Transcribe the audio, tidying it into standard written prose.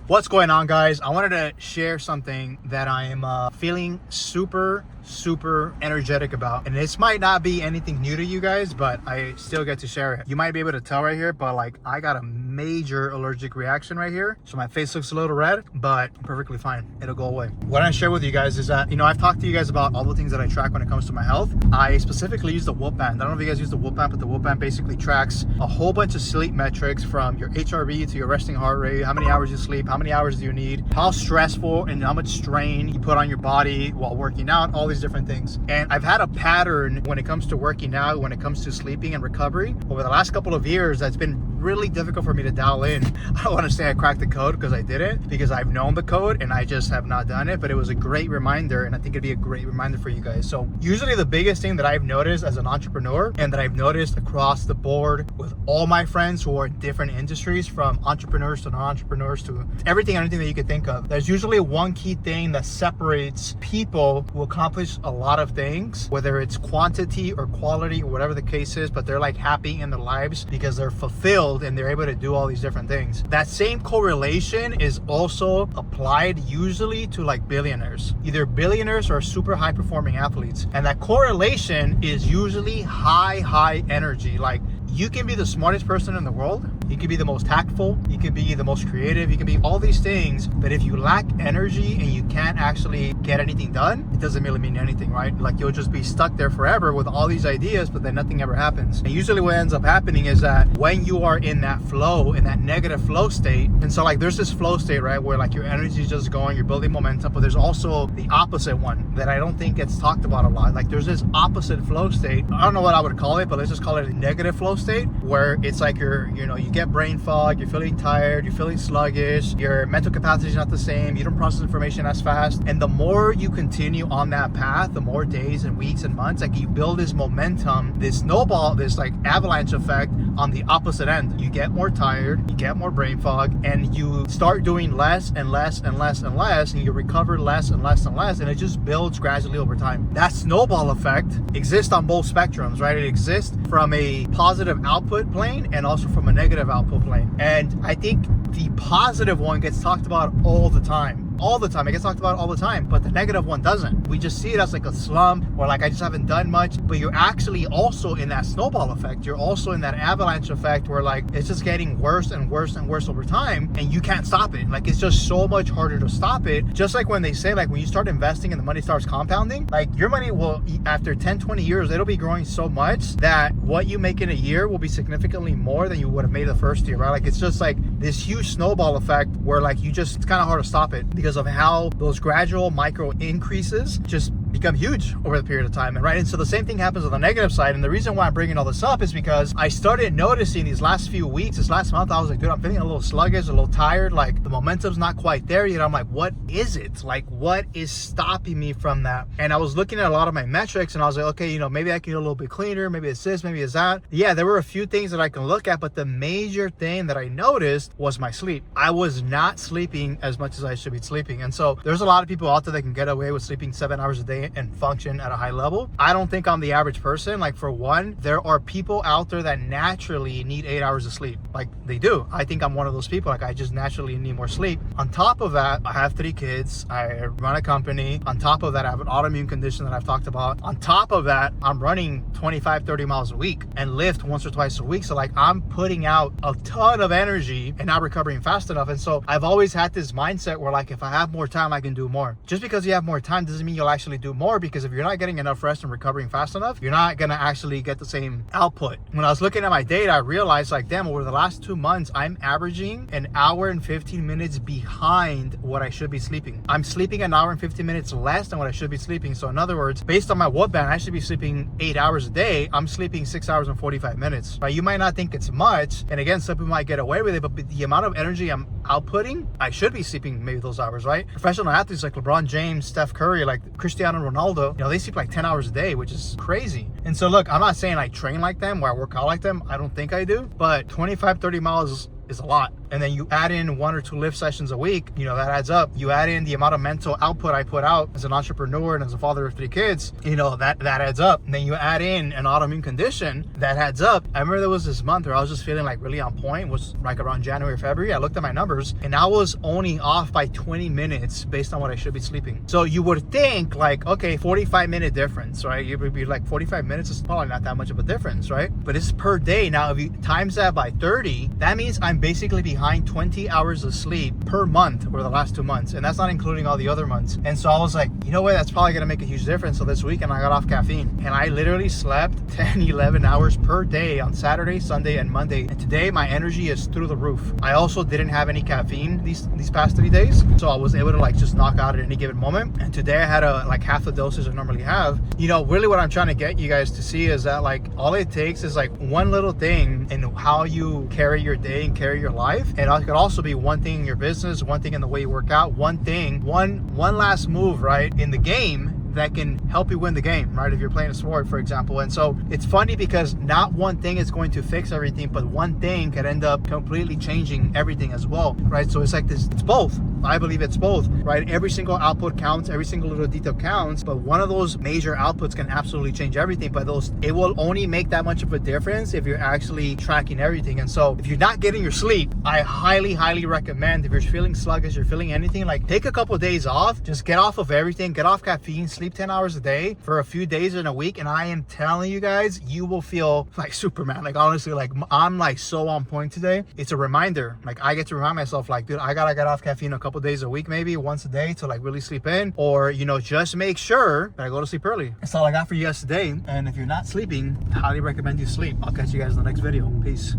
What's going on, guys? I wanted to share something that I am feeling super energetic about, and this might not be anything new to you guys, but I still get to share it. You might be able to tell right here, but like I got a major allergic reaction right here, so my face looks a little red, but perfectly fine. It'll go away. What I share with you guys is that, I've talked to you guys about all the things that I track when it comes to my health. I specifically use the Whoop band. I don't know if you guys use the Whoop band, but the Whoop band basically tracks a whole bunch of sleep metrics, from your HRV to your resting heart rate, how many hours you sleep, how many hours do you need, how stressful and how much strain you put on your body while working out, all these different things. And I've had a pattern when it comes to working out, when it comes to sleeping and recovery over the last couple of years that's been really difficult for me to dial in. I don't want to say I cracked the code, because I didn't, because I've known the code and I just have not done it, but it was a great reminder, and I think it'd be a great reminder for you guys. So usually the biggest thing that I've noticed as an entrepreneur, and that I've noticed across the board with all my friends who are in different industries, from entrepreneurs to non-entrepreneurs to everything and anything that you could think of, there's usually one key thing that separates people who accomplish a lot of things, whether it's quantity or quality or whatever the case is, but they're like happy in their lives because they're fulfilled and they're able to do all these different things. That same correlation is also applied usually to like billionaires, either billionaires or super high performing athletes. And that correlation is usually high energy. Like, you can be the smartest person in the world, you can be the most tactful, you can be the most creative, you can be all these things, but if you lack energy and you can't actually get anything done, it doesn't really mean anything, right? Like, you'll just be stuck there forever with all these ideas, but then nothing ever happens. And usually what ends up happening is that when you are in that flow, in that negative flow state, and so like there's this flow state, right, where like your energy is just going, you're building momentum, but there's also the opposite one that I don't think gets talked about a lot. Like, there's this opposite flow state. I don't know what I would call it, but let's just call it a negative flow state, where it's like you get brain fog, you're feeling tired, you're feeling sluggish, your mental capacity is not the same, you don't process information as fast. And the more you continue on that path, the more days and weeks and months, like you build this momentum, this snowball, this like avalanche effect on the opposite end. You get more tired, you get more brain fog, and you start doing less and less and less and less, and you recover less and less and less, and it just builds gradually over time. That snowball effect exists on both spectrums, right? It exists from a positive output plane and also from a negative output plane. And I think the positive one gets talked about all the time. It gets talked about all the time, but the negative one doesn't. We just see it as like a slump, or like I just haven't done much, but you're actually also in that snowball effect. You're also in that avalanche effect where like it's just getting worse and worse and worse over time, and you can't stop it. Like, it's just so much harder to stop it. Just like when they say, like, when you start investing and the money starts compounding, like your money will, after 10-20 years, it'll be growing so much that what you make in a year will be significantly more than you would have made the first year, right? Like, it's just like this huge snowball effect where like it's kind of hard to stop it because of how those gradual micro increases just become huge over the period of time, and right? And so the same thing happens on the negative side. And the reason why I'm bringing all this up is because I started noticing these last few weeks, this last month, I was like, dude, I'm feeling a little sluggish, a little tired, like the momentum's not quite there yet. I'm like, what is it? Like, what is stopping me from that? And I was looking at a lot of my metrics, and I was like, okay, maybe I can get a little bit cleaner, maybe it's this, maybe it's that. Yeah, there were a few things that I can look at, but the major thing that I noticed was my sleep. I was not sleeping as much as I should be sleeping. And so there's a lot of people out there that can get away with sleeping 7 hours a day and function at a high level. I don't think I'm the average person. Like, for one, there are people out there that naturally need 8 hours of sleep. Like, they do. I think I'm one of those people. Like, I just naturally need more sleep. On top of that, I have 3 kids. I run a company. On top of that, I have an autoimmune condition that I've talked about. On top of that, I'm running 25-30 miles a week and lift once or twice a week. So like, I'm putting out a ton of energy and not recovering fast enough. And so I've always had this mindset where like, if I have more time, I can do more. Just because you have more time doesn't mean you'll actually do more, because if you're not getting enough rest and recovering fast enough, you're not gonna actually get the same output. When I was looking at my data, I realized like, damn, over the last 2 months, I'm averaging an hour and 15 minutes behind what I should be sleeping. I'm sleeping an hour and 15 minutes less than what I should be sleeping. So in other words, based on my Whoop band, I should be sleeping 8 hours a day. I'm sleeping 6 hours and 45 minutes. Right? You might not think it's much, and again, some people might get away with it, but the amount of energy I'm outputting, I should be sleeping maybe those hours, right? Professional athletes like LeBron James, Steph Curry, like Cristiano Ronaldo, they sleep like 10 hours a day, which is crazy. And so look, I'm not saying I train like them or I work out like them. I don't think I do, but 25-30 miles is a lot. and then you add in 1 or 2 lift sessions a week, you know, that adds up. You add in the amount of mental output I put out as an entrepreneur and as a father of 3 kids, you know, that adds up. And then you add in an autoimmune condition, that adds up. I remember there was this month where I was just feeling like really on point, was like around January, February. I looked at my numbers and I was only off by 20 minutes based on what I should be sleeping. So you would think like, okay, 45-minute difference, right? You would be like 45 minutes is probably not that much of a difference, right? But it's per day. Now, if you times that by 30, that means I'm basically behind 20 hours of sleep per month over the last 2 months. And that's not including all the other months. And so I was like, you know what? That's probably going to make a huge difference. So this weekend I got off caffeine and I literally slept 10, 11 hours per day on Saturday, Sunday, and Monday. And today my energy is through the roof. I also didn't have any caffeine these past 3 days. So I was able to like just knock out at any given moment. And today I had like half the doses I normally have. You know, really what I'm trying to get you guys to see is that like all it takes is like one little thing in how you carry your day and carry your life. And it could also be one thing in your business, one thing in the way you work out, one thing, one last move, right, in the game that can help you win the game, right? If you're playing a sport, for example. And so it's funny because not one thing is going to fix everything, but one thing could end up completely changing everything as well, right? So it's like this, it's both. I believe it's both, right? Every single output counts, every single little detail counts, but one of those major outputs can absolutely change everything. But it will only make that much of a difference if you're actually tracking everything. And so if you're not getting your sleep, I highly recommend, if you're feeling sluggish, you're feeling anything, like take a couple of days off, just get off of everything, get off caffeine, sleep 10 hours a day for a few days in a week. And I am telling you guys, you will feel like Superman. Like honestly, like I'm like so on point today. It's a reminder. Like I get to remind myself like, dude, I gotta get off caffeine a couple days a week, maybe once a day to like really sleep in, or, you know, just make sure that I go to sleep early. That's all I got for you guys today. And if you're not sleeping, highly recommend you sleep. I'll catch you guys in the next video. Peace.